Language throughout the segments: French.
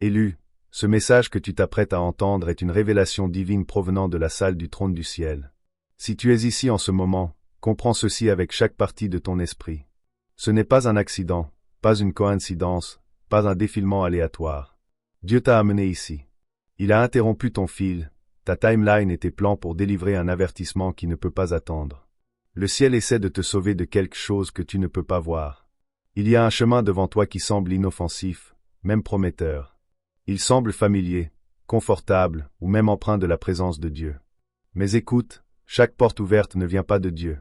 Élu, ce message que tu t'apprêtes à entendre est une révélation divine provenant de la salle du trône du ciel. Si tu es ici en ce moment, comprends ceci avec chaque partie de ton esprit. Ce n'est pas un accident, pas une coïncidence, pas un défilement aléatoire. Dieu t'a amené ici. Il a interrompu ton fil, ta timeline et tes plans pour délivrer un avertissement qui ne peut pas attendre. Le ciel essaie de te sauver de quelque chose que tu ne peux pas voir. Il y a un chemin devant toi qui semble inoffensif, même prometteur. Il semble familier, confortable ou même empreint de la présence de Dieu. Mais écoute, chaque porte ouverte ne vient pas de Dieu.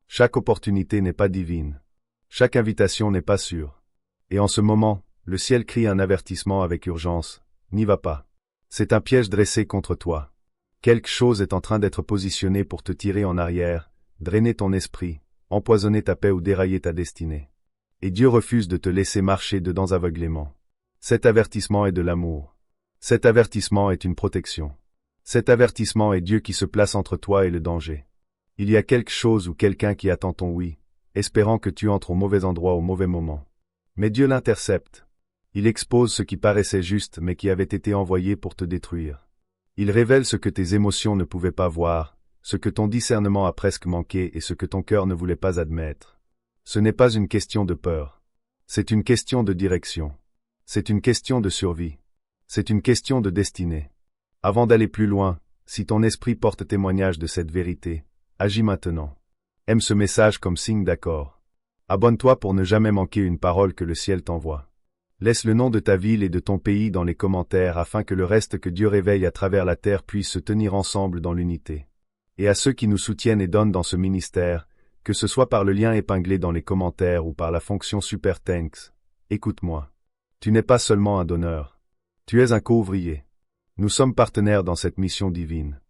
Chaque opportunité n'est pas divine. Chaque invitation n'est pas sûre. Et en ce moment, le ciel crie un avertissement avec urgence. N'y va pas. C'est un piège dressé contre toi. Quelque chose est en train d'être positionné pour te tirer en arrière, drainer ton esprit, empoisonner ta paix ou dérailler ta destinée. Et Dieu refuse de te laisser marcher dedans aveuglément. Cet avertissement est de l'amour. Cet avertissement est une protection. Cet avertissement est Dieu qui se place entre toi et le danger. Il y a quelque chose ou quelqu'un qui attend ton oui, espérant que tu entres au mauvais endroit au mauvais moment. Mais Dieu l'intercepte. Il expose ce qui paraissait juste mais qui avait été envoyé pour te détruire. Il révèle ce que tes émotions ne pouvaient pas voir, ce que ton discernement a presque manqué et ce que ton cœur ne voulait pas admettre. Ce n'est pas une question de peur. C'est une question de direction. C'est une question de survie. C'est une question de destinée. Avant d'aller plus loin, si ton esprit porte témoignage de cette vérité, agis maintenant. Aime ce message comme signe d'accord. Abonne-toi pour ne jamais manquer une parole que le ciel t'envoie. Laisse le nom de ta ville et de ton pays dans les commentaires afin que le reste que Dieu réveille à travers la terre puisse se tenir ensemble dans l'unité. Et à ceux qui nous soutiennent et donnent dans ce ministère, que ce soit par le lien épinglé dans les commentaires ou par la fonction Super Thanks, écoute-moi. Tu n'es pas seulement un donneur. Tu es un co-ouvrier. Nous sommes partenaires dans cette mission divine.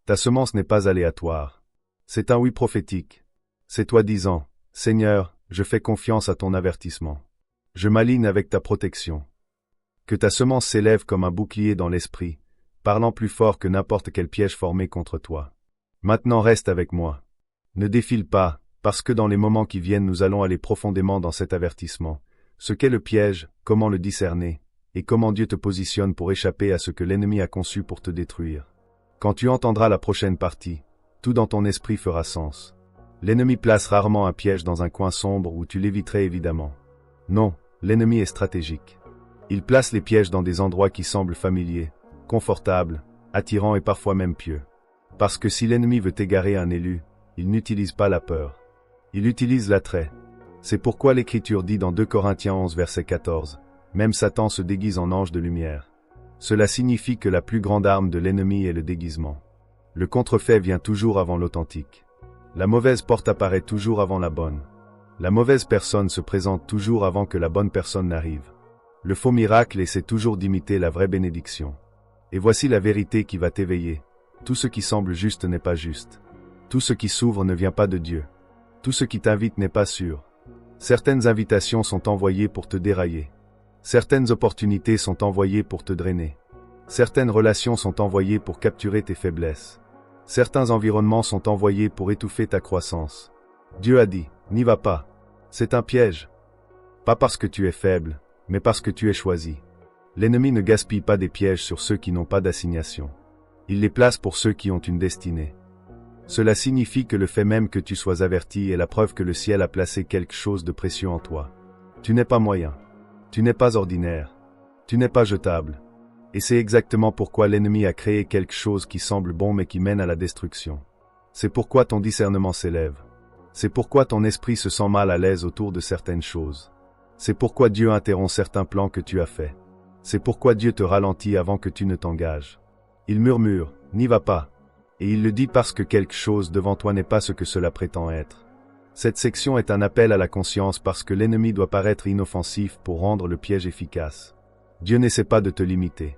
Ta semence n'est pas aléatoire. C'est un oui prophétique. C'est toi disant, Seigneur, je fais confiance à ton avertissement. Je m'aligne avec ta protection. Que ta semence s'élève comme un bouclier dans l'esprit, parlant plus fort que n'importe quel piège formé contre toi. Maintenant reste avec moi. Ne défile pas, parce que dans les moments qui viennent nous allons aller profondément dans cet avertissement. Ce qu'est le piège, comment le discerner, et comment Dieu te positionne pour échapper à ce que l'ennemi a conçu pour te détruire. Quand tu entendras la prochaine partie, tout dans ton esprit fera sens. L'ennemi place rarement un piège dans un coin sombre où tu l'éviterais évidemment. Non, l'ennemi est stratégique. Il place les pièges dans des endroits qui semblent familiers, confortables, attirants et parfois même pieux. Parce que si l'ennemi veut égarer un élu, il n'utilise pas la peur. Il utilise l'attrait. C'est pourquoi l'Écriture dit dans 2 Corinthiens 11 verset 14, « Même Satan se déguise en ange de lumière ». Cela signifie que la plus grande arme de l'ennemi est le déguisement. Le contrefait vient toujours avant l'authentique. La mauvaise porte apparaît toujours avant la bonne. La mauvaise personne se présente toujours avant que la bonne personne n'arrive. Le faux miracle essaie toujours d'imiter la vraie bénédiction. Et voici la vérité qui va t'éveiller. Tout ce qui semble juste n'est pas juste. Tout ce qui s'ouvre ne vient pas de Dieu. Tout ce qui t'invite n'est pas sûr. Certaines invitations sont envoyées pour te dérailler. Certaines opportunités sont envoyées pour te drainer. Certaines relations sont envoyées pour capturer tes faiblesses. Certains environnements sont envoyés pour étouffer ta croissance. Dieu a dit, n'y va pas. C'est un piège. Pas parce que tu es faible, mais parce que tu es choisi. L'ennemi ne gaspille pas des pièges sur ceux qui n'ont pas d'assignation. Il les place pour ceux qui ont une destinée. Cela signifie que le fait même que tu sois averti est la preuve que le ciel a placé quelque chose de précieux en toi. Tu n'es pas moyen. Tu n'es pas ordinaire. Tu n'es pas jetable. Et c'est exactement pourquoi l'ennemi a créé quelque chose qui semble bon mais qui mène à la destruction. C'est pourquoi ton discernement s'élève. C'est pourquoi ton esprit se sent mal à l'aise autour de certaines choses. C'est pourquoi Dieu interrompt certains plans que tu as faits. C'est pourquoi Dieu te ralentit avant que tu ne t'engages. Il murmure, n'y va pas. Et il le dit parce que quelque chose devant toi n'est pas ce que cela prétend être. Cette section est un appel à la conscience parce que l'ennemi doit paraître inoffensif pour rendre le piège efficace. Dieu n'essaie pas de te limiter.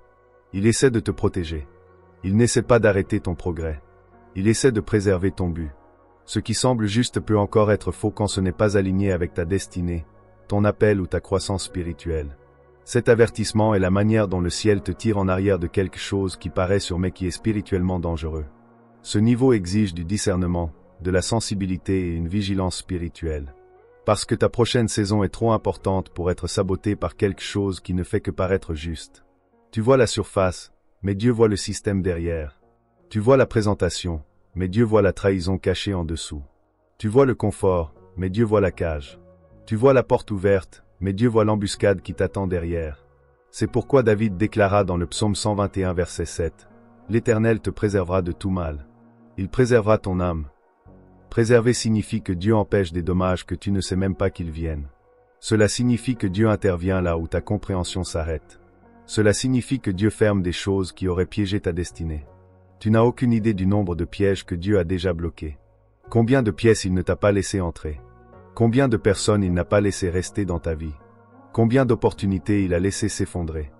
Il essaie de te protéger. Il n'essaie pas d'arrêter ton progrès. Il essaie de préserver ton but. Ce qui semble juste peut encore être faux quand ce n'est pas aligné avec ta destinée, ton appel ou ta croissance spirituelle. Cet avertissement est la manière dont le ciel te tire en arrière de quelque chose qui paraît sûr mais qui est spirituellement dangereux. Ce niveau exige du discernement, de la sensibilité et une vigilance spirituelle. Parce que ta prochaine saison est trop importante pour être sabotée par quelque chose qui ne fait que paraître juste. Tu vois la surface, mais Dieu voit le système derrière. Tu vois la présentation, mais Dieu voit la trahison cachée en dessous. Tu vois le confort, mais Dieu voit la cage. Tu vois la porte ouverte, mais Dieu voit l'embuscade qui t'attend derrière. C'est pourquoi David déclara dans le psaume 121 verset 7, « L'Éternel te préservera de tout mal. Il préservera ton âme. » Préserver signifie que Dieu empêche des dommages que tu ne sais même pas qu'ils viennent. Cela signifie que Dieu intervient là où ta compréhension s'arrête. Cela signifie que Dieu ferme des choses qui auraient piégé ta destinée. Tu n'as aucune idée du nombre de pièges que Dieu a déjà bloqués. Combien de pièces il ne t'a pas laissé entrer? Combien de personnes il n'a pas laissé rester dans ta vie? Combien d'opportunités il a laissé s'effondrer?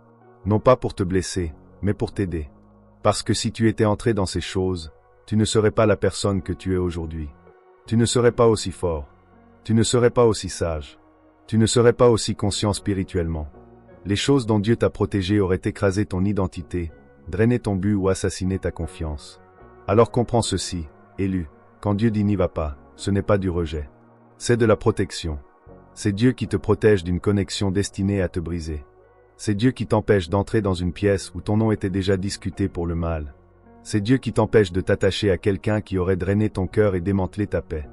Non pas pour te blesser, mais pour t'aider. Parce que si tu étais entré dans ces choses, tu ne serais pas la personne que tu es aujourd'hui. Tu ne serais pas aussi fort. Tu ne serais pas aussi sage. Tu ne serais pas aussi conscient spirituellement. Les choses dont Dieu t'a protégé auraient écrasé ton identité, drainé ton but ou assassiné ta confiance. Alors comprends ceci, élu, quand Dieu dit n'y va pas, ce n'est pas du rejet. C'est de la protection. C'est Dieu qui te protège d'une connexion destinée à te briser. C'est Dieu qui t'empêche d'entrer dans une pièce où ton nom était déjà discuté pour le mal. C'est Dieu qui t'empêche de t'attacher à quelqu'un qui aurait drainé ton cœur et démantelé ta paix.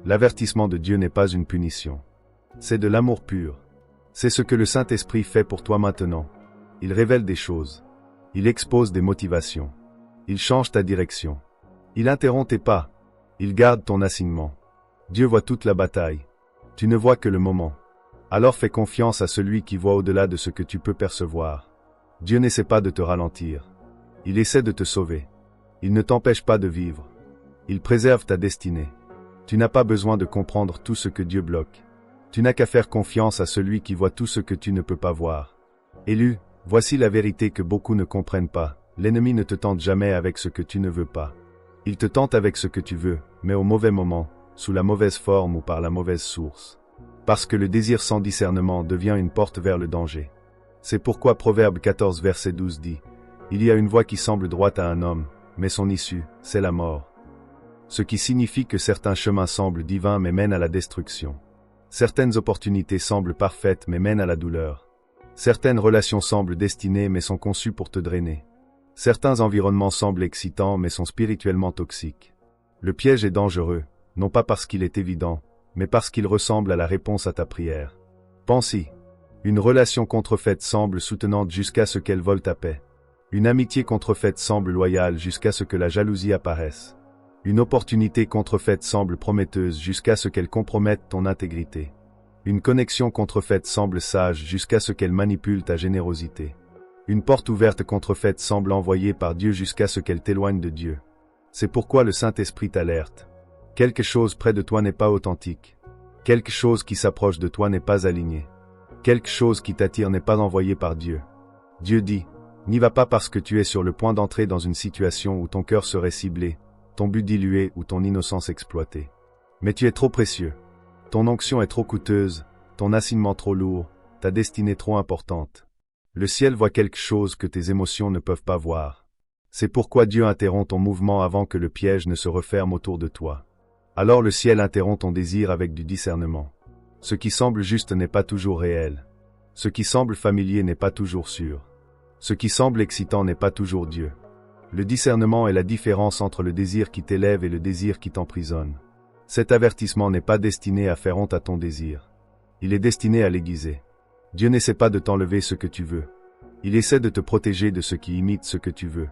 L'avertissement de Dieu n'est pas une punition. C'est de l'amour pur. C'est ce que le Saint-Esprit fait pour toi maintenant. Il révèle des choses. Il expose des motivations. Il change ta direction. Il interrompt tes pas. Il garde ton assignement. Dieu voit toute la bataille. Tu ne vois que le moment. Alors fais confiance à celui qui voit au-delà de ce que tu peux percevoir. Dieu n'essaie pas de te ralentir. Il essaie de te sauver. Il ne t'empêche pas de vivre. Il préserve ta destinée. Tu n'as pas besoin de comprendre tout ce que Dieu bloque. Tu n'as qu'à faire confiance à celui qui voit tout ce que tu ne peux pas voir. Élu, voici la vérité que beaucoup ne comprennent pas. L'ennemi ne te tente jamais avec ce que tu ne veux pas. Il te tente avec ce que tu veux, mais au mauvais moment, sous la mauvaise forme ou par la mauvaise source. Parce que le désir sans discernement devient une porte vers le danger. C'est pourquoi Proverbe 14 verset 12 dit, « Il y a une voie qui semble droite à un homme, mais son issue, c'est la mort. » Ce qui signifie que certains chemins semblent divins mais mènent à la destruction. Certaines opportunités semblent parfaites mais mènent à la douleur. Certaines relations semblent destinées mais sont conçues pour te drainer. Certains environnements semblent excitants mais sont spirituellement toxiques. Le piège est dangereux, non pas parce qu'il est évident, mais parce qu'il ressemble à la réponse à ta prière. Pense-y. Une relation contrefaite semble soutenante jusqu'à ce qu'elle vole ta paix. Une amitié contrefaite semble loyale jusqu'à ce que la jalousie apparaisse. Une opportunité contrefaite semble prometteuse jusqu'à ce qu'elle compromette ton intégrité. Une connexion contrefaite semble sage jusqu'à ce qu'elle manipule ta générosité. Une porte ouverte contrefaite semble envoyée par Dieu jusqu'à ce qu'elle t'éloigne de Dieu. C'est pourquoi le Saint-Esprit t'alerte. Quelque chose près de toi n'est pas authentique. Quelque chose qui s'approche de toi n'est pas aligné. Quelque chose qui t'attire n'est pas envoyé par Dieu. Dieu dit, n'y va pas parce que tu es sur le point d'entrer dans une situation où ton cœur serait ciblé, ton but dilué ou ton innocence exploitée. Mais tu es trop précieux. Ton onction est trop coûteuse, ton assignement trop lourd, ta destinée trop importante. Le ciel voit quelque chose que tes émotions ne peuvent pas voir. C'est pourquoi Dieu interrompt ton mouvement avant que le piège ne se referme autour de toi. Alors le ciel interrompt ton désir avec du discernement. Ce qui semble juste n'est pas toujours réel. Ce qui semble familier n'est pas toujours sûr. Ce qui semble excitant n'est pas toujours Dieu. Le discernement est la différence entre le désir qui t'élève et le désir qui t'emprisonne. Cet avertissement n'est pas destiné à faire honte à ton désir. Il est destiné à l'aiguiser. Dieu n'essaie pas de t'enlever ce que tu veux. Il essaie de te protéger de ce qui imite ce que tu veux.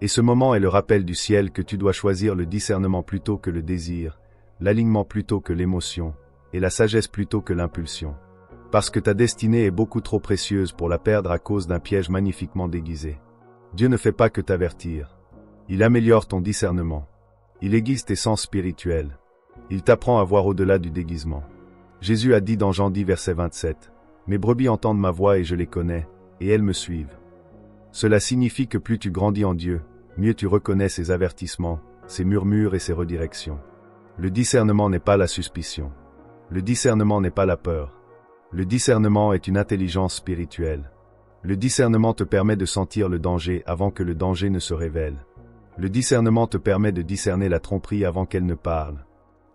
Et ce moment est le rappel du ciel que tu dois choisir le discernement plutôt que le désir, l'alignement plutôt que l'émotion, et la sagesse plutôt que l'impulsion. Parce que ta destinée est beaucoup trop précieuse pour la perdre à cause d'un piège magnifiquement déguisé. Dieu ne fait pas que t'avertir. Il améliore ton discernement. Il aiguise tes sens spirituels. Il t'apprend à voir au-delà du déguisement. Jésus a dit dans Jean 10 verset 27, « Mes brebis entendent ma voix et je les connais, et elles me suivent. » Cela signifie que plus tu grandis en Dieu, mieux tu reconnais ses avertissements, ses murmures et ses redirections. Le discernement n'est pas la suspicion. Le discernement n'est pas la peur. Le discernement est une intelligence spirituelle. Le discernement te permet de sentir le danger avant que le danger ne se révèle. Le discernement te permet de discerner la tromperie avant qu'elle ne parle.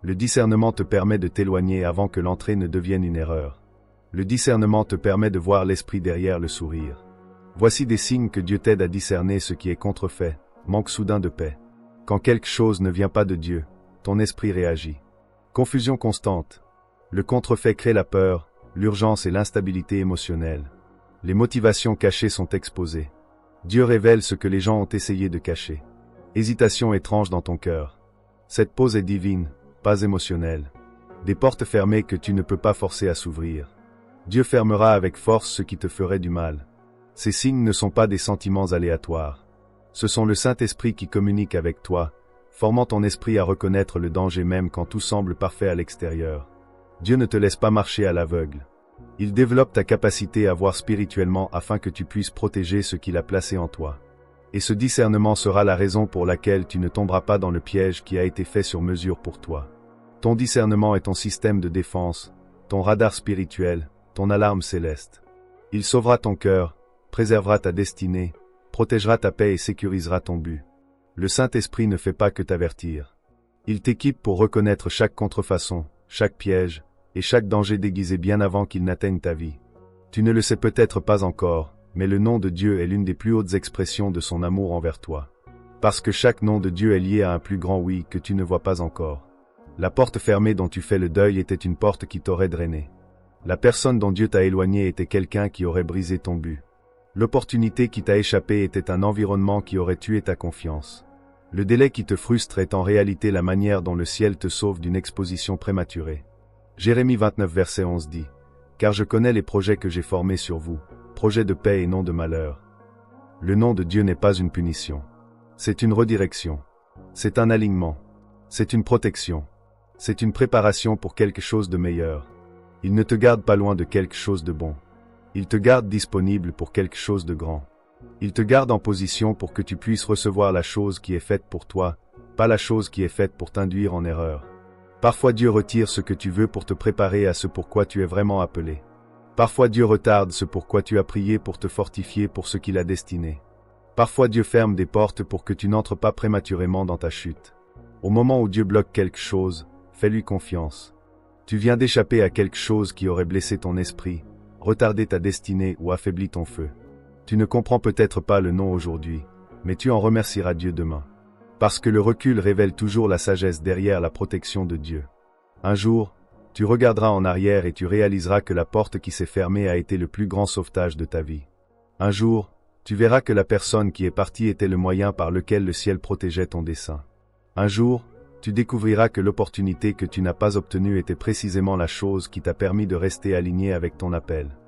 Le discernement te permet de t'éloigner avant que l'entrée ne devienne une erreur. Le discernement te permet de voir l'esprit derrière le sourire. Voici des signes que Dieu t'aide à discerner ce qui est contrefait, manque soudain de paix. Quand quelque chose ne vient pas de Dieu, ton esprit réagit. Confusion constante. Le contrefait crée la peur, l'urgence et l'instabilité émotionnelle. Les motivations cachées sont exposées. Dieu révèle ce que les gens ont essayé de cacher. Hésitation étrange dans ton cœur. Cette pause est divine, pas émotionnelle. Des portes fermées que tu ne peux pas forcer à s'ouvrir. Dieu fermera avec force ce qui te ferait du mal. Ces signes ne sont pas des sentiments aléatoires. Ce sont le Saint-Esprit qui communique avec toi, formant ton esprit à reconnaître le danger même quand tout semble parfait à l'extérieur. Dieu ne te laisse pas marcher à l'aveugle. Il développe ta capacité à voir spirituellement afin que tu puisses protéger ce qu'il a placé en toi. Et ce discernement sera la raison pour laquelle tu ne tomberas pas dans le piège qui a été fait sur mesure pour toi. Ton discernement est ton système de défense, ton radar spirituel, ton alarme céleste. Il sauvera ton cœur, préservera ta destinée, protégera ta paix et sécurisera ton but. Le Saint-Esprit ne fait pas que t'avertir. Il t'équipe pour reconnaître chaque contrefaçon, chaque piège, et chaque danger déguisé bien avant qu'il n'atteigne ta vie. Tu ne le sais peut-être pas encore, mais le nom de Dieu est l'une des plus hautes expressions de son amour envers toi. Parce que chaque nom de Dieu est lié à un plus grand oui que tu ne vois pas encore. La porte fermée dont tu fais le deuil était une porte qui t'aurait drainé. La personne dont Dieu t'a éloigné était quelqu'un qui aurait brisé ton but. L'opportunité qui t'a échappé était un environnement qui aurait tué ta confiance. Le délai qui te frustre est en réalité la manière dont le ciel te sauve d'une exposition prématurée. Jérémie 29 verset 11 dit « Car je connais les projets que j'ai formés sur vous, projets de paix et non de malheur. » Le nom de Dieu n'est pas une punition. C'est une redirection. C'est un alignement. C'est une protection. C'est une préparation pour quelque chose de meilleur. Il ne te garde pas loin de quelque chose de bon. Il te garde disponible pour quelque chose de grand. Il te garde en position pour que tu puisses recevoir la chose qui est faite pour toi, pas la chose qui est faite pour t'induire en erreur. Parfois Dieu retire ce que tu veux pour te préparer à ce pourquoi tu es vraiment appelé. Parfois Dieu retarde ce pourquoi tu as prié pour te fortifier pour ce qu'il a destiné. Parfois Dieu ferme des portes pour que tu n'entres pas prématurément dans ta chute. Au moment où Dieu bloque quelque chose, fais-lui confiance. Tu viens d'échapper à quelque chose qui aurait blessé ton esprit, retardé ta destinée ou affaibli ton feu. Tu ne comprends peut-être pas le nom aujourd'hui, mais tu en remercieras Dieu demain. Parce que le recul révèle toujours la sagesse derrière la protection de Dieu. Un jour, tu regarderas en arrière et tu réaliseras que la porte qui s'est fermée a été le plus grand sauvetage de ta vie. Un jour, tu verras que la personne qui est partie était le moyen par lequel le ciel protégeait ton dessein. Un jour, tu découvriras que l'opportunité que tu n'as pas obtenue était précisément la chose qui t'a permis de rester aligné avec ton appel.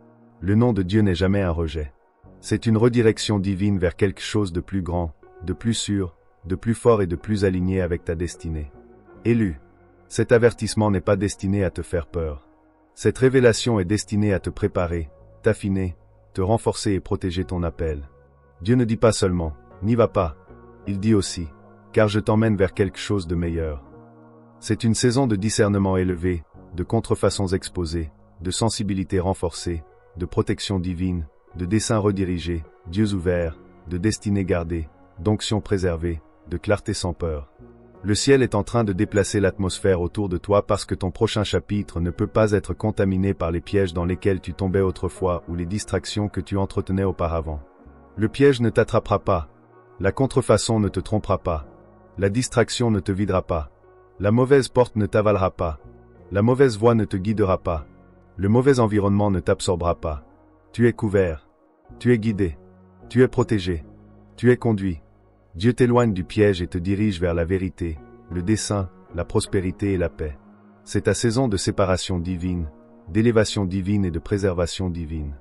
Le nom de Dieu n'est jamais un rejet. C'est une redirection divine vers quelque chose de plus grand, de plus sûr, de plus fort et de plus aligné avec ta destinée. Élu. Cet avertissement n'est pas destiné à te faire peur. Cette révélation est destinée à te préparer, t'affiner, te renforcer et protéger ton appel. Dieu ne dit pas seulement « n'y va pas », il dit aussi « car je t'emmène vers quelque chose de meilleur ». C'est une saison de discernement élevé, de contrefaçons exposées, de sensibilité renforcée, de protection divine, de desseins redirigés, d'yeux ouverts, de destinée gardée, d'onction préservée, de clarté sans peur. Le ciel est en train de déplacer l'atmosphère autour de toi parce que ton prochain chapitre ne peut pas être contaminé par les pièges dans lesquels tu tombais autrefois ou les distractions que tu entretenais auparavant. Le piège ne t'attrapera pas. La contrefaçon ne te trompera pas. La distraction ne te videra pas. La mauvaise porte ne t'avalera pas. La mauvaise voie ne te guidera pas. Le mauvais environnement ne t'absorbera pas. Tu es couvert. Tu es guidé. Tu es protégé. Tu es conduit. Dieu t'éloigne du piège et te dirige vers la vérité, le dessein, la prospérité et la paix. C'est ta saison de séparation divine, d'élévation divine et de préservation divine.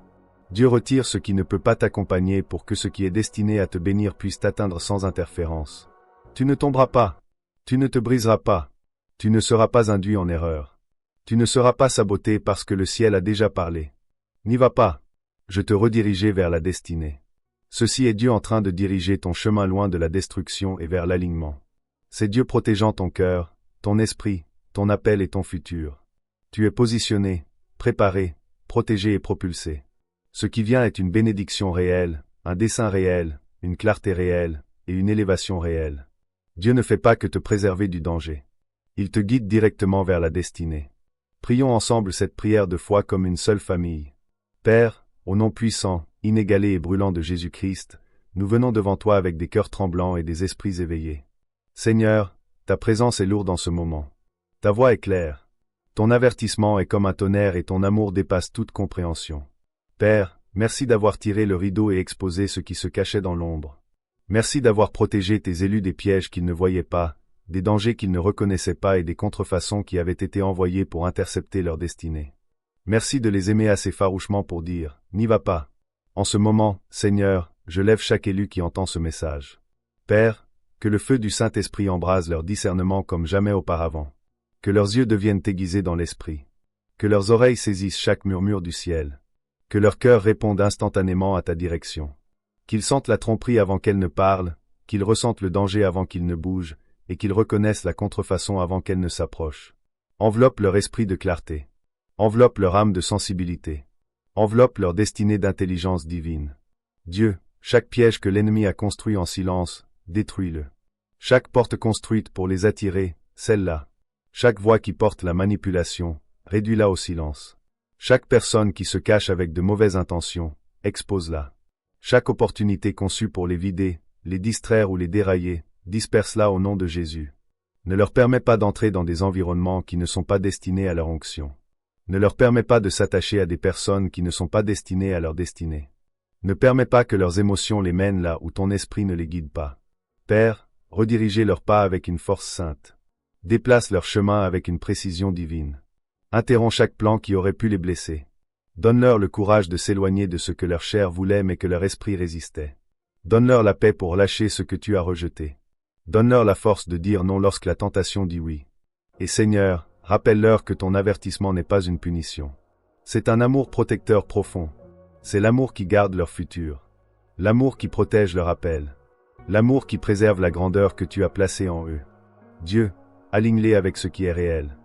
Dieu retire ce qui ne peut pas t'accompagner pour que ce qui est destiné à te bénir puisse t'atteindre sans interférence. Tu ne tomberas pas. Tu ne te briseras pas. Tu ne seras pas induit en erreur. Tu ne seras pas saboté parce que le ciel a déjà parlé. N'y va pas. Je te redirigerai vers la destinée. Ceci est Dieu en train de diriger ton chemin loin de la destruction et vers l'alignement. C'est Dieu protégeant ton cœur, ton esprit, ton appel et ton futur. Tu es positionné, préparé, protégé et propulsé. Ce qui vient est une bénédiction réelle, un dessein réel, une clarté réelle et une élévation réelle. Dieu ne fait pas que te préserver du danger. Il te guide directement vers la destinée. Prions ensemble cette prière de foi comme une seule famille. Père, au nom puissant, inégalé et brûlant de Jésus-Christ, nous venons devant toi avec des cœurs tremblants et des esprits éveillés. Seigneur, ta présence est lourde en ce moment. Ta voix est claire. Ton avertissement est comme un tonnerre et ton amour dépasse toute compréhension. Père, merci d'avoir tiré le rideau et exposé ce qui se cachait dans l'ombre. Merci d'avoir protégé tes élus des pièges qu'ils ne voyaient pas, des dangers qu'ils ne reconnaissaient pas et des contrefaçons qui avaient été envoyés pour intercepter leur destinée. Merci de les aimer assez farouchement pour dire « N'y va pas ». En ce moment, Seigneur, je lève chaque élu qui entend ce message. Père, que le feu du Saint-Esprit embrase leur discernement comme jamais auparavant. Que leurs yeux deviennent aiguisés dans l'esprit. Que leurs oreilles saisissent chaque murmure du ciel. Que leur cœur réponde instantanément à ta direction. Qu'ils sentent la tromperie avant qu'elle ne parle, qu'ils ressentent le danger avant qu'ils ne bougent, et qu'ils reconnaissent la contrefaçon avant qu'elle ne s'approche. Enveloppe leur esprit de clarté. Enveloppe leur âme de sensibilité. Enveloppe leur destinée d'intelligence divine. Dieu, chaque piège que l'ennemi a construit en silence, détruis-le. Chaque porte construite pour les attirer, celle-là. Chaque voix qui porte la manipulation, réduis-la au silence. Chaque personne qui se cache avec de mauvaises intentions, expose-la. Chaque opportunité conçue pour les vider, les distraire ou les dérailler, disperse-la au nom de Jésus. Ne leur permets pas d'entrer dans des environnements qui ne sont pas destinés à leur onction. Ne leur permets pas de s'attacher à des personnes qui ne sont pas destinées à leur destinée. Ne permets pas que leurs émotions les mènent là où ton esprit ne les guide pas. Père, redirigez leurs pas avec une force sainte. Déplace leur chemin avec une précision divine. Interromps chaque plan qui aurait pu les blesser. Donne-leur le courage de s'éloigner de ce que leur chair voulait mais que leur esprit résistait. Donne-leur la paix pour lâcher ce que tu as rejeté. Donne-leur la force de dire non lorsque la tentation dit oui. Et Seigneur, rappelle-leur que ton avertissement n'est pas une punition. C'est un amour protecteur profond. C'est l'amour qui garde leur futur. L'amour qui protège leur appel. L'amour qui préserve la grandeur que tu as placée en eux. Dieu, aligne-les avec ce qui est réel.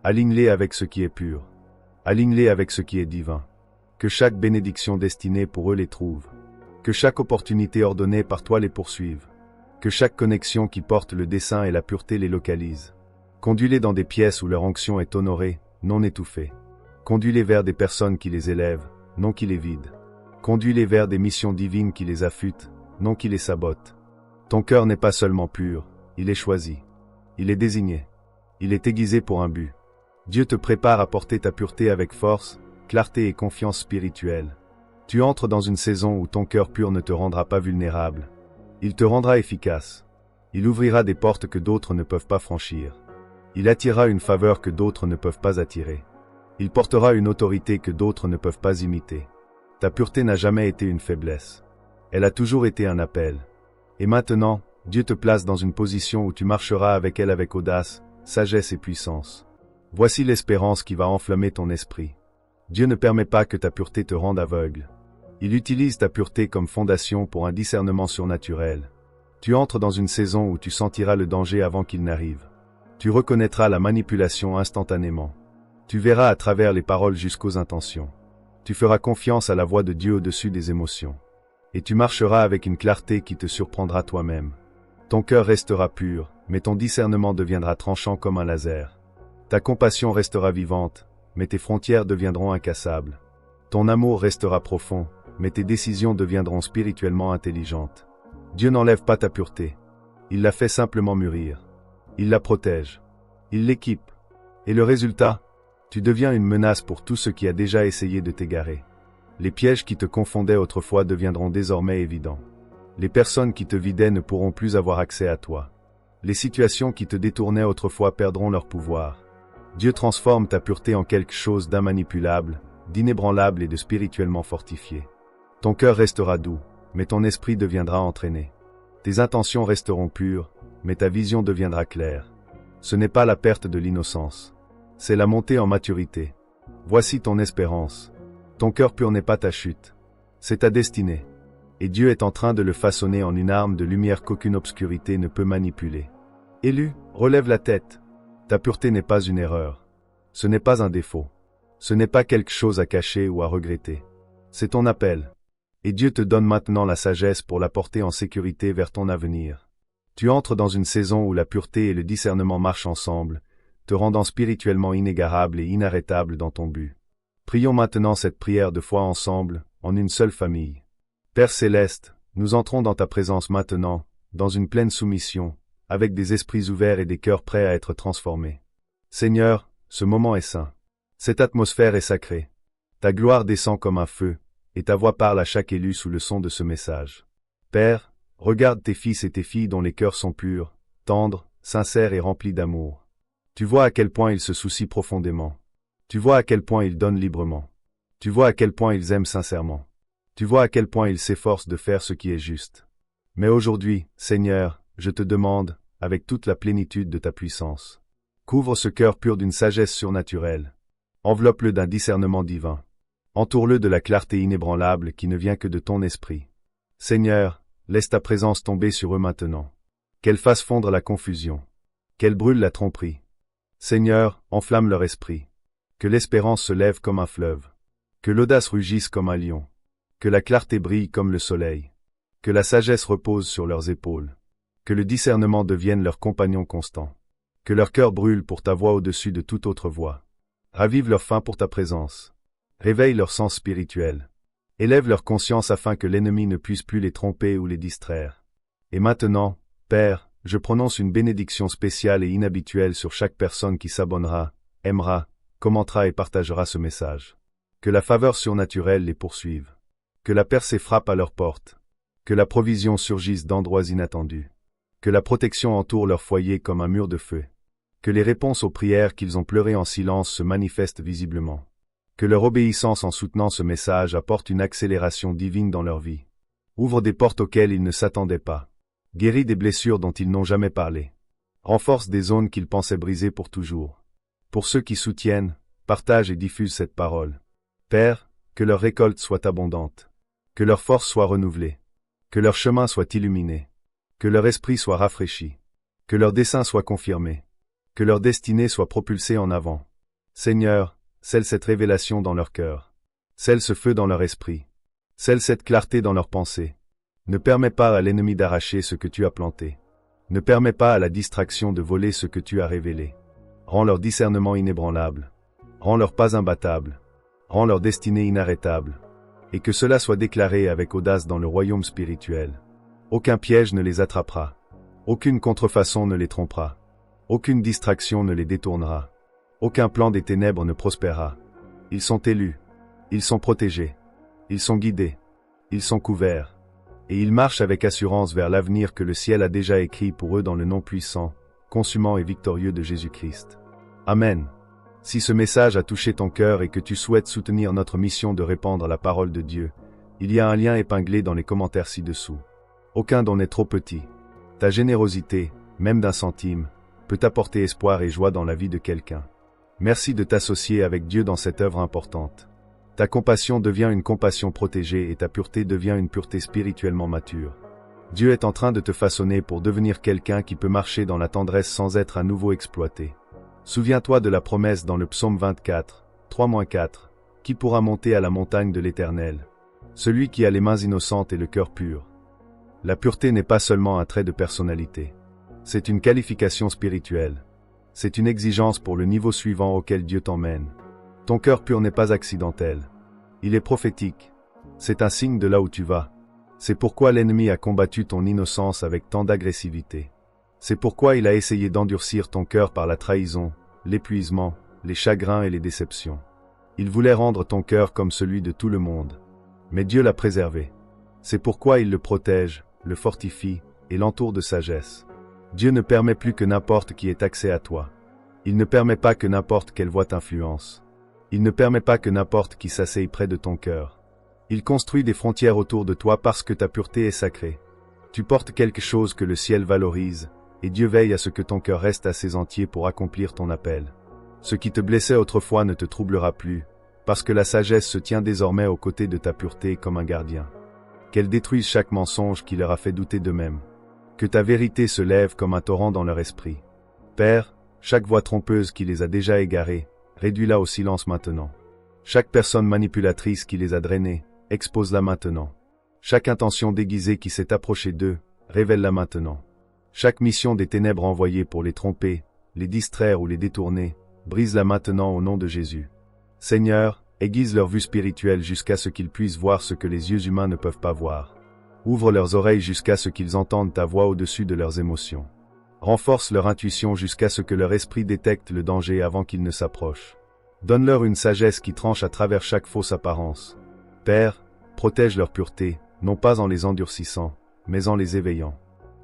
Aligne-les avec ce qui est pur. Aligne-les avec ce qui est divin. Que chaque bénédiction destinée pour eux les trouve. Que chaque opportunité ordonnée par toi les poursuive. Que chaque connexion qui porte le dessein et la pureté les localise. Conduis-les dans des pièces où leur onction est honorée, non étouffée. Conduis-les vers des personnes qui les élèvent, non qui les vident. Conduis-les vers des missions divines qui les affûtent, non qui les sabotent. Ton cœur n'est pas seulement pur, il est choisi. Il est désigné. Il est aiguisé pour un but. Dieu te prépare à porter ta pureté avec force, clarté et confiance spirituelle. Tu entres dans une saison où ton cœur pur ne te rendra pas vulnérable. Il te rendra efficace. Il ouvrira des portes que d'autres ne peuvent pas franchir. Il attirera une faveur que d'autres ne peuvent pas attirer. Il portera une autorité que d'autres ne peuvent pas imiter. Ta pureté n'a jamais été une faiblesse. Elle a toujours été un appel. Et maintenant, Dieu te place dans une position où tu marcheras avec elle avec audace, sagesse et puissance. Voici l'espérance qui va enflammer ton esprit. Dieu ne permet pas que ta pureté te rende aveugle. Il utilise ta pureté comme fondation pour un discernement surnaturel. Tu entres dans une saison où tu sentiras le danger avant qu'il n'arrive. Tu reconnaîtras la manipulation instantanément. Tu verras à travers les paroles jusqu'aux intentions. Tu feras confiance à la voix de Dieu au-dessus des émotions. Et tu marcheras avec une clarté qui te surprendra toi-même. Ton cœur restera pur, mais ton discernement deviendra tranchant comme un laser. Ta compassion restera vivante, mais tes frontières deviendront incassables. Ton amour restera profond, mais tes décisions deviendront spirituellement intelligentes. Dieu n'enlève pas ta pureté. Il la fait simplement mûrir. Il la protège. Il l'équipe. Et le résultat? Tu deviens une menace pour tout ce qui a déjà essayé de t'égarer. Les pièges qui te confondaient autrefois deviendront désormais évidents. Les personnes qui te vidaient ne pourront plus avoir accès à toi. Les situations qui te détournaient autrefois perdront leur pouvoir. Dieu transforme ta pureté en quelque chose d'immanipulable, d'inébranlable et de spirituellement fortifié. Ton cœur restera doux, mais ton esprit deviendra entraîné. Tes intentions resteront pures, mais ta vision deviendra claire. Ce n'est pas la perte de l'innocence. C'est la montée en maturité. Voici ton espérance. Ton cœur pur n'est pas ta chute. C'est ta destinée. Et Dieu est en train de le façonner en une arme de lumière qu'aucune obscurité ne peut manipuler. Élu, relève la tête. Ta pureté n'est pas une erreur. Ce n'est pas un défaut. Ce n'est pas quelque chose à cacher ou à regretter. C'est ton appel. Et Dieu te donne maintenant la sagesse pour la porter en sécurité vers ton avenir. Tu entres dans une saison où la pureté et le discernement marchent ensemble, te rendant spirituellement inégarable et inarrêtable dans ton but. Prions maintenant cette prière de foi ensemble, en une seule famille. Père céleste, nous entrons dans ta présence maintenant, dans une pleine soumission, avec des esprits ouverts et des cœurs prêts à être transformés. Seigneur, ce moment est saint. Cette atmosphère est sacrée. Ta gloire descend comme un feu, et ta voix parle à chaque élu sous le son de ce message. Père, regarde tes fils et tes filles dont les cœurs sont purs, tendres, sincères et remplis d'amour. Tu vois à quel point ils se soucient profondément. Tu vois à quel point ils donnent librement. Tu vois à quel point ils aiment sincèrement. Tu vois à quel point ils s'efforcent de faire ce qui est juste. Mais aujourd'hui, Seigneur, je te demande, avec toute la plénitude de ta puissance, couvre ce cœur pur d'une sagesse surnaturelle. Enveloppe-le d'un discernement divin. Entoure-le de la clarté inébranlable qui ne vient que de ton esprit. Seigneur, laisse ta présence tomber sur eux maintenant. Qu'elle fasse fondre la confusion. Qu'elle brûle la tromperie. Seigneur, enflamme leur esprit. Que l'espérance se lève comme un fleuve. Que l'audace rugisse comme un lion. Que la clarté brille comme le soleil. Que la sagesse repose sur leurs épaules. Que le discernement devienne leur compagnon constant. Que leur cœur brûle pour ta voix au-dessus de toute autre voix. Ravive leur faim pour ta présence. Réveille leur sens spirituel. Élève leur conscience afin que l'ennemi ne puisse plus les tromper ou les distraire. Et maintenant, Père, je prononce une bénédiction spéciale et inhabituelle sur chaque personne qui s'abonnera, aimera, commentera et partagera ce message. Que la faveur surnaturelle les poursuive. Que la percée frappe à leur porte. Que la provision surgisse d'endroits inattendus. Que la protection entoure leur foyer comme un mur de feu. Que les réponses aux prières qu'ils ont pleurées en silence se manifestent visiblement. Que leur obéissance en soutenant ce message apporte une accélération divine dans leur vie. Ouvre des portes auxquelles ils ne s'attendaient pas. Guéris des blessures dont ils n'ont jamais parlé. Renforce des zones qu'ils pensaient brisées pour toujours. Pour ceux qui soutiennent, partagent et diffusent cette parole. Père, que leur récolte soit abondante. Que leur force soit renouvelée. Que leur chemin soit illuminé. Que leur esprit soit rafraîchi. Que leur dessein soit confirmé. Que leur destinée soit propulsée en avant. Seigneur, scelle cette révélation dans leur cœur. Scelle ce feu dans leur esprit. Scelle cette clarté dans leurs pensées. Ne permets pas à l'ennemi d'arracher ce que tu as planté. Ne permets pas à la distraction de voler ce que tu as révélé. Rends leur discernement inébranlable. Rends leur pas imbattable. Rends leur destinée inarrêtable. Et que cela soit déclaré avec audace dans le royaume spirituel. Aucun piège ne les attrapera. Aucune contrefaçon ne les trompera. Aucune distraction ne les détournera. Aucun plan des ténèbres ne prospérera. Ils sont élus. Ils sont protégés. Ils sont guidés. Ils sont couverts. Et ils marchent avec assurance vers l'avenir que le ciel a déjà écrit pour eux dans le nom puissant, consumant et victorieux de Jésus-Christ. Amen. Si ce message a touché ton cœur et que tu souhaites soutenir notre mission de répandre la parole de Dieu, il y a un lien épinglé dans les commentaires ci-dessous. Aucun don n'est trop petit. Ta générosité, même d'un centime, peut apporter espoir et joie dans la vie de quelqu'un. Merci de t'associer avec Dieu dans cette œuvre importante. Ta compassion devient une compassion protégée et ta pureté devient une pureté spirituellement mature. Dieu est en train de te façonner pour devenir quelqu'un qui peut marcher dans la tendresse sans être à nouveau exploité. Souviens-toi de la promesse dans le psaume 24, 3-4, qui pourra monter à la montagne de l'Éternel? Celui qui a les mains innocentes et le cœur pur. La pureté n'est pas seulement un trait de personnalité. C'est une qualification spirituelle. C'est une exigence pour le niveau suivant auquel Dieu t'emmène. Ton cœur pur n'est pas accidentel. Il est prophétique. C'est un signe de là où tu vas. C'est pourquoi l'ennemi a combattu ton innocence avec tant d'agressivité. C'est pourquoi il a essayé d'endurcir ton cœur par la trahison, l'épuisement, les chagrins et les déceptions. Il voulait rendre ton cœur comme celui de tout le monde. Mais Dieu l'a préservé. C'est pourquoi il le protège, le fortifie et l'entoure de sagesse. Dieu ne permet plus que n'importe qui ait accès à toi. Il ne permet pas que n'importe quelle voix t'influence. Il ne permet pas que n'importe qui s'asseye près de ton cœur. Il construit des frontières autour de toi parce que ta pureté est sacrée. Tu portes quelque chose que le ciel valorise, et Dieu veille à ce que ton cœur reste assez entier pour accomplir ton appel. Ce qui te blessait autrefois ne te troublera plus, parce que la sagesse se tient désormais aux côtés de ta pureté comme un gardien. Qu'elle détruise chaque mensonge qui leur a fait douter d'eux-mêmes. Que ta vérité se lève comme un torrent dans leur esprit. Père, chaque voix trompeuse qui les a déjà égarés, réduis-la au silence maintenant. Chaque personne manipulatrice qui les a drainés, expose-la maintenant. Chaque intention déguisée qui s'est approchée d'eux, révèle-la maintenant. Chaque mission des ténèbres envoyée pour les tromper, les distraire ou les détourner, brise-la maintenant au nom de Jésus. Seigneur, Aiguise leur vue spirituelle jusqu'à ce qu'ils puissent voir ce que les yeux humains ne peuvent pas voir. Ouvre leurs oreilles jusqu'à ce qu'ils entendent ta voix au-dessus de leurs émotions. Renforce leur intuition jusqu'à ce que leur esprit détecte le danger avant qu'il ne s'approche. Donne-leur une sagesse qui tranche à travers chaque fausse apparence. Père, protège leur pureté, non pas en les endurcissant, mais en les éveillant.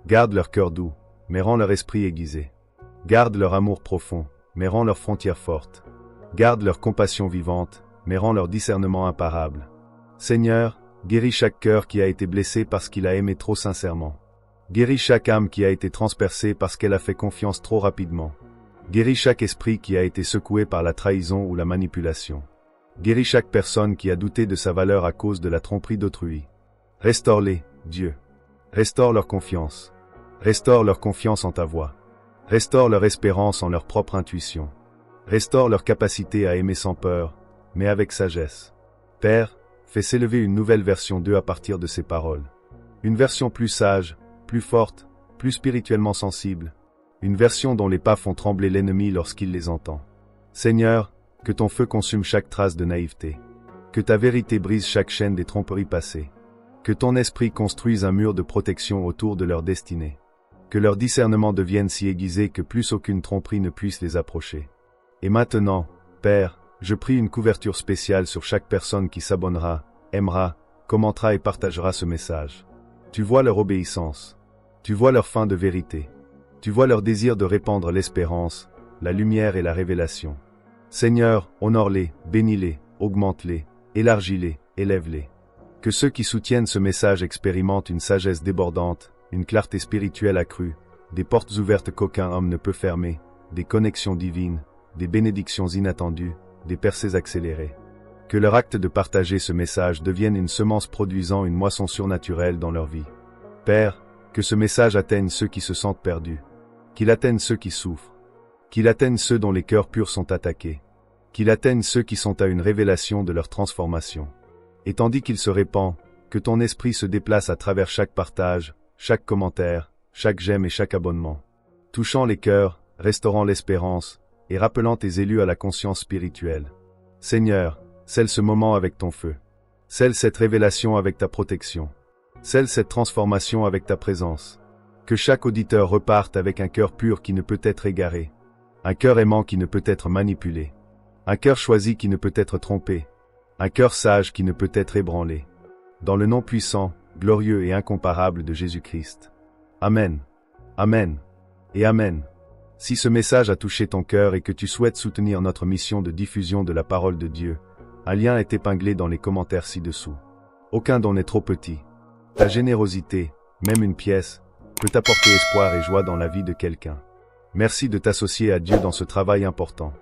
Garde leur cœur doux, mais rends leur esprit aiguisé. Garde leur amour profond, mais rends leurs frontières fortes. Garde leur compassion vivante, mais rends leur discernement imparable. Seigneur, guéris chaque cœur qui a été blessé parce qu'il a aimé trop sincèrement. Guéris chaque âme qui a été transpercée parce qu'elle a fait confiance trop rapidement. Guéris chaque esprit qui a été secoué par la trahison ou la manipulation. Guéris chaque personne qui a douté de sa valeur à cause de la tromperie d'autrui. Restaure-les, Dieu. Restaure leur confiance. Restaure leur confiance en ta voix. Restaure leur espérance en leur propre intuition. Restaure leur capacité à aimer sans peur, mais avec sagesse. Père, fais s'élever une nouvelle version d'eux à partir de ces paroles. Une version plus sage, plus forte, plus spirituellement sensible. Une version dont les pas font trembler l'ennemi lorsqu'il les entend. Seigneur, que ton feu consume chaque trace de naïveté. Que ta vérité brise chaque chaîne des tromperies passées. Que ton esprit construise un mur de protection autour de leur destinée. Que leur discernement devienne si aiguisé que plus aucune tromperie ne puisse les approcher. Et maintenant, Père, je prie une couverture spéciale sur chaque personne qui s'abonnera, aimera, commentera et partagera ce message. Tu vois leur obéissance. Tu vois leur faim de vérité. Tu vois leur désir de répandre l'espérance, la lumière et la révélation. Seigneur, honore-les, bénis-les, augmente-les, élargis-les, élève-les. Que ceux qui soutiennent ce message expérimentent une sagesse débordante, une clarté spirituelle accrue, des portes ouvertes qu'aucun homme ne peut fermer, des connexions divines, des bénédictions inattendues, des percées accélérées. Que leur acte de partager ce message devienne une semence produisant une moisson surnaturelle dans leur vie. Père, que ce message atteigne ceux qui se sentent perdus. Qu'il atteigne ceux qui souffrent. Qu'il atteigne ceux dont les cœurs purs sont attaqués. Qu'il atteigne ceux qui sont à une révélation de leur transformation. Et tandis qu'il se répand, que ton esprit se déplace à travers chaque partage, chaque commentaire, chaque j'aime et chaque abonnement. Touchant les cœurs, restaurant l'espérance, et rappelant tes élus à la conscience spirituelle. Seigneur, scelle ce moment avec ton feu. Scelle cette révélation avec ta protection. Scelle cette transformation avec ta présence. Que chaque auditeur reparte avec un cœur pur qui ne peut être égaré. Un cœur aimant qui ne peut être manipulé. Un cœur choisi qui ne peut être trompé. Un cœur sage qui ne peut être ébranlé. Dans le nom puissant, glorieux et incomparable de Jésus-Christ. Amen. Amen. Et Amen. Si ce message a touché ton cœur et que tu souhaites soutenir notre mission de diffusion de la parole de Dieu, un lien est épinglé dans les commentaires ci-dessous. Aucun don n'est trop petit. Ta générosité, même une pièce, peut apporter espoir et joie dans la vie de quelqu'un. Merci de t'associer à Dieu dans ce travail important.